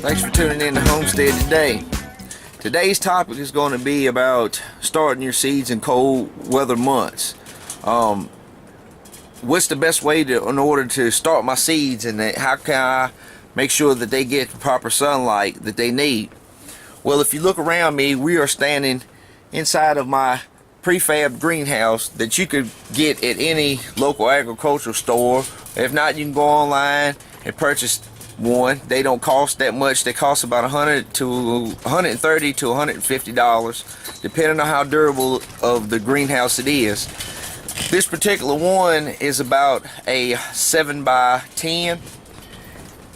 Thanks for tuning in to Homestead today. Today's topic is going to be about starting your seeds in cold weather months. What's the best way in order to start my seeds, and how can I make sure that they get the proper sunlight that they need? Well, if you look around me, we are standing inside of my prefab greenhouse that you could get at any local agricultural store. If not, you can go online and purchase one. They don't cost that much. They cost about $130 to $150, depending on how durable of the greenhouse it is. This particular one is about a 7 by 10,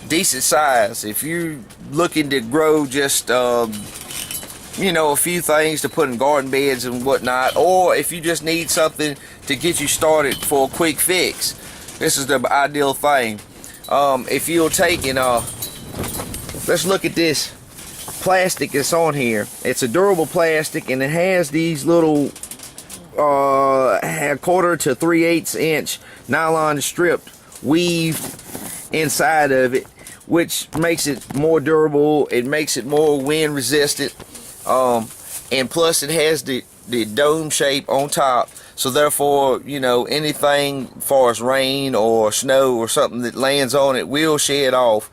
decent size. If you're looking to grow just a few things to put in garden beds and whatnot, or if you just need something to get you started for a quick fix, this is the ideal thing. If you'll take and let's look at this plastic that's on here. It's a durable plastic, and it has these little 1/4 to 3/8 inch nylon strip weave inside of it, which makes it more durable. It makes it more wind resistant, and plus it has the dome shape on top, so therefore, anything as far as rain or snow or something that lands on it will shed off.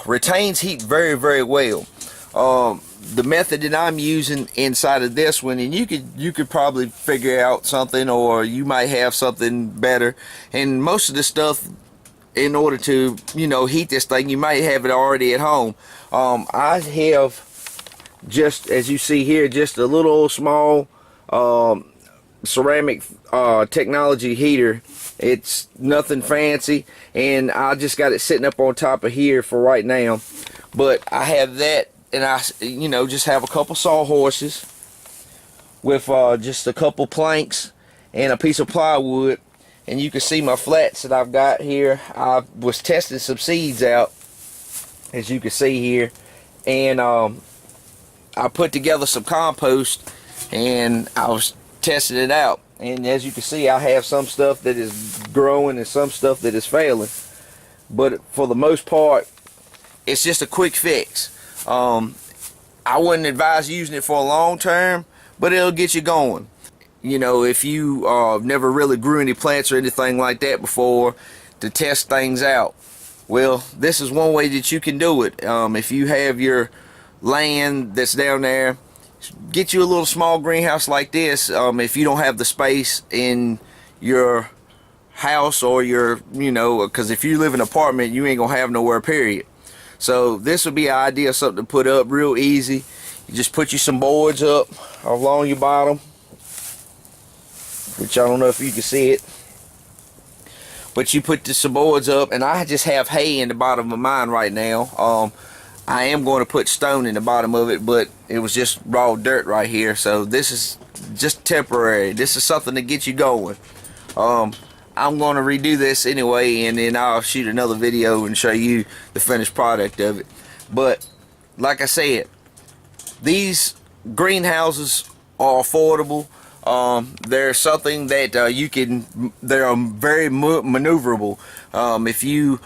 Retains heat very, very well. The method that I'm using inside of this one, and you could probably figure out something, or you might have something better. And most of the stuff, in order to heat this thing, you might have it already at home. I have, just as you see here, just a little small ceramic technology heater. It's nothing fancy, and I just got it sitting up on top of here for right now. But I have that, and I just have a couple sawhorses with just a couple planks and a piece of plywood. And you can see my flats that I've got here. I was testing some seeds out, as you can see here, and I put together some compost, and I was testing it out. And as you can see, I have some stuff that is growing and some stuff that is failing. But for the most part, it's just a quick fix. I wouldn't advise using it for a long term, but it'll get you going. If you never really grew any plants or anything like that before, to test things out, well, this is one way that you can do it. If you have your land that's down there, get you a little small greenhouse like this. If you don't have the space in your house, or because if you live in an apartment, you ain't gonna have nowhere, period. So this would be an idea, something to put up real easy. You just put you some boards up along your bottom, which I don't know if you can see it, but you put some boards up, and I just have hay in the bottom of mine right now. I am going to put stone in the bottom of it, but it was just raw dirt right here, so this is just temporary. This is something to get you going. I'm going to redo this anyway, and then I'll shoot another video and show you the finished product of it. But like I said, these greenhouses are affordable. They're something that they're very maneuverable. If you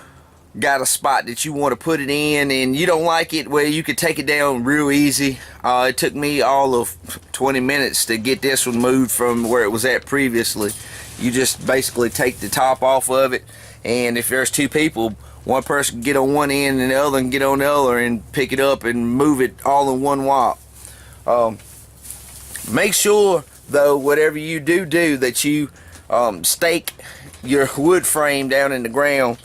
got a spot that you want to put it in and you don't like it, well, you could take it down real easy. It took me all of 20 minutes to get this one moved from where it was at previously. You just basically take the top off of it, and if there's two people, one person can get on one end and the other can get on the other and pick it up and move it all in one whop. Make sure though, whatever you do that you stake your wood frame down in the ground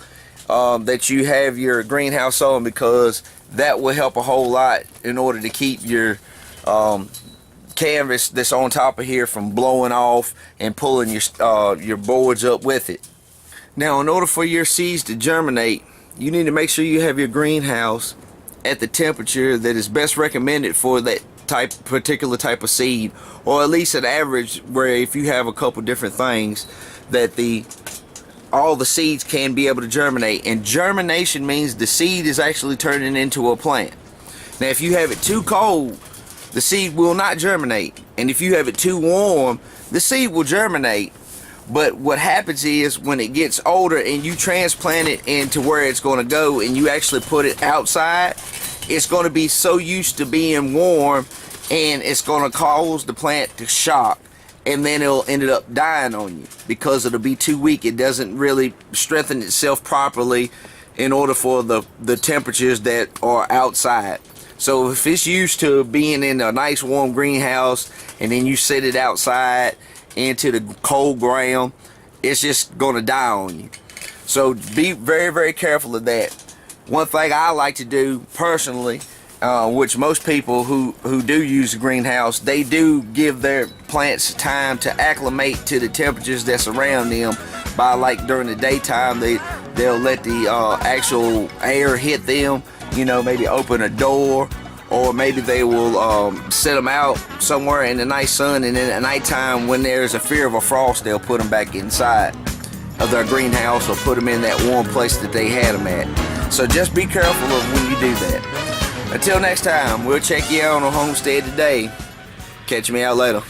that you have your greenhouse on, because that will help a whole lot in order to keep your canvas that's on top of here from blowing off and pulling your boards up with it. Now, in order for your seeds to germinate, you need to make sure you have your greenhouse at the temperature that is best recommended for that particular type of seed, or at least an average, where if you have a couple different things, that all the seeds can be able to germinate. And germination means the seed is actually turning into a plant. Now, if you have it too cold, the seed will not germinate, and if you have it too warm, the seed will germinate. But what happens is, when it gets older and you transplant it into where it's going to go, and you actually put it outside, it's going to be so used to being warm, and it's going to cause the plant to shock, and then it'll end up dying on you because it'll be too weak. It doesn't really strengthen itself properly in order for the temperatures that are outside. So if it's used to being in a nice warm greenhouse and then you set it outside into the cold ground, it's just going to die on you. So be very, very careful of that. One thing I like to do personally, which most people who do use a greenhouse, they do give their plants time to acclimate to the temperatures that's around them by, like, during the daytime they'll let the actual air hit them, you know, maybe open a door, or maybe they will set them out somewhere in the nice sun, and then at nighttime when there's a fear of a frost, they'll put them back inside of their greenhouse or put them in that warm place that they had them at. So just be careful of when you do that. Until next time, we'll check you out on Homestead today. Catch me out later.